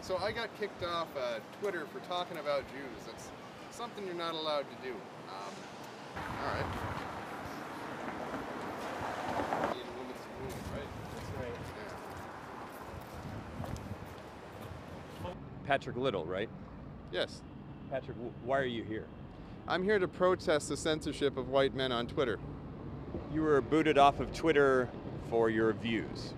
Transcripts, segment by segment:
So I got kicked off Twitter for talking about Jews. It's something you're not allowed to do. All right. In a woman's womb, right? That's right. Yeah. Patrick Little, right? Yes. Patrick, why are you here? I'm here to protest the censorship of white men on Twitter. You were booted off of Twitter for your views.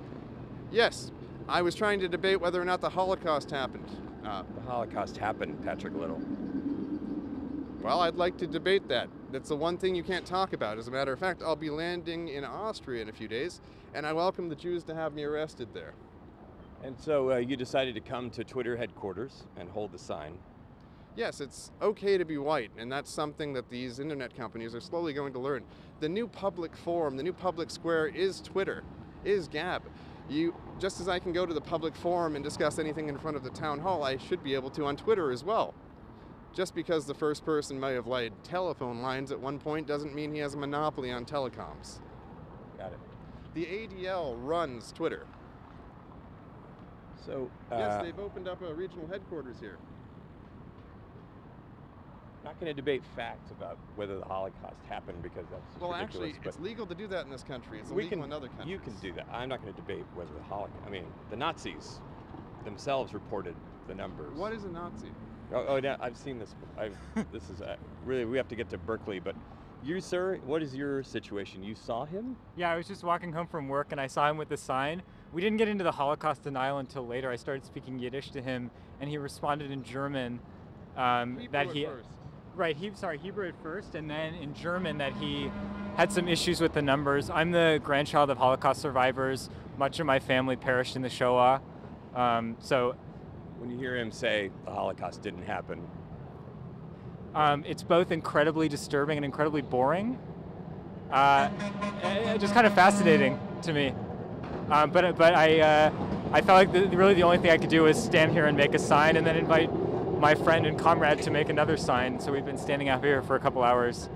Yes. I was trying to debate whether or not the Holocaust happened. The Holocaust happened, Patrick Little. Well, I'd like to debate that. That's the one thing you can't talk about. As a matter of fact, I'll be landing in Austria in a few days, and I welcome the Jews to have me arrested there. And so you decided to come to Twitter headquarters and hold the sign. Yes, it's okay to be white, and that's something that these internet companies are slowly going to learn. The new public forum, the new public square is Twitter, is Gab. Just as I can go to the public forum and discuss anything in front of the town hall, I should be able to on Twitter as well. Just because the first person may have laid telephone lines at one point doesn't mean he has a monopoly on telecoms. Got it. The ADL runs Twitter. So, yes, they've opened up a regional headquarters here. I'm not going to debate facts about whether the Holocaust happened because that's Well, ridiculous. actually, it's legal to do that in this country. It's illegal in other countries. You can do that. I'm not going to debate whether the Holocaust. I mean, the Nazis themselves reported the numbers. What is a Nazi? Yeah, I've seen this. This is really. We have to get to Berkeley, but you, sir, what is your situation? You saw him? Yeah, I was just walking home from work and I saw him with the sign. We didn't get into the Holocaust denial until later. I started speaking Yiddish to him, and he responded in German. Hebrew at first, and then in German that he had some issues with the numbers. I'm the grandchild of Holocaust survivors. Much of my family perished in the Shoah. So when you hear him say the Holocaust didn't happen, it's both incredibly disturbing and incredibly boring. Just kind of fascinating to me. But I felt like really the only thing I could do was stand here and make a sign and then invite my friend and comrade to make another sign. So we've been standing out here for a couple hours.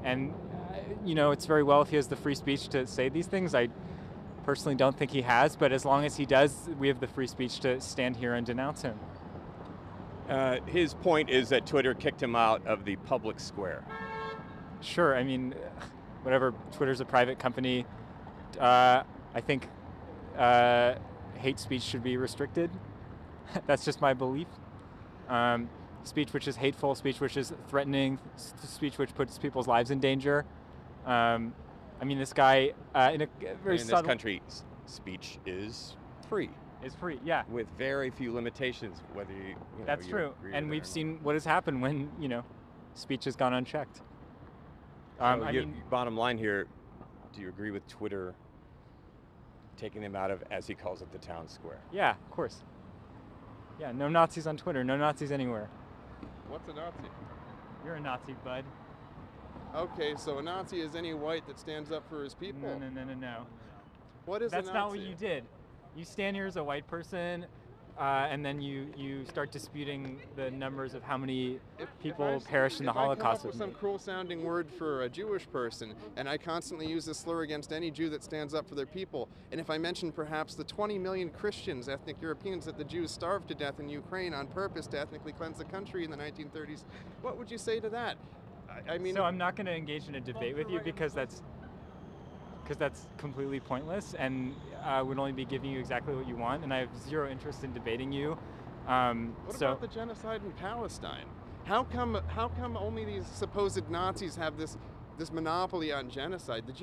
It's very well if he has the free speech to say these things. I personally don't think he has, but as long as he does, we have the free speech to stand here and denounce him. His point is that Twitter kicked him out of the public square. Sure, I mean, whatever, Twitter's a private company. I think hate speech should be restricted. That's just my belief. Speech which is hateful, speech which is threatening, speech which puts people's lives in danger. This guy, in a very subtle... In this country, speech is free. Is free, yeah. With very few limitations, whether you That's true, and we've seen what has happened when, speech has gone unchecked. Bottom line here, do you agree with Twitter taking them out of, as he calls it, the town square? Yeah, of course. Yeah, no Nazis on Twitter, no Nazis anywhere. What's a Nazi? You're a Nazi, bud. Okay, so a Nazi is any white that stands up for his people. No. What is a Nazi? That's not what you did. You stand here as a white person, and then you start disputing the numbers of how many people perished in the Holocaust. If I come up with some cruel-sounding word for a Jewish person, and I constantly use this slur against any Jew that stands up for their people, and if I mention perhaps the 20 million Christians, ethnic Europeans, that the Jews starved to death in Ukraine on purpose to ethnically cleanse the country in the 1930s, what would you say to that? So I'm not going to engage in a debate with you because that's completely pointless, and would only be giving you exactly what you want, and I have zero interest in debating you. What about the genocide in Palestine? How come only these supposed Nazis have this monopoly on genocide?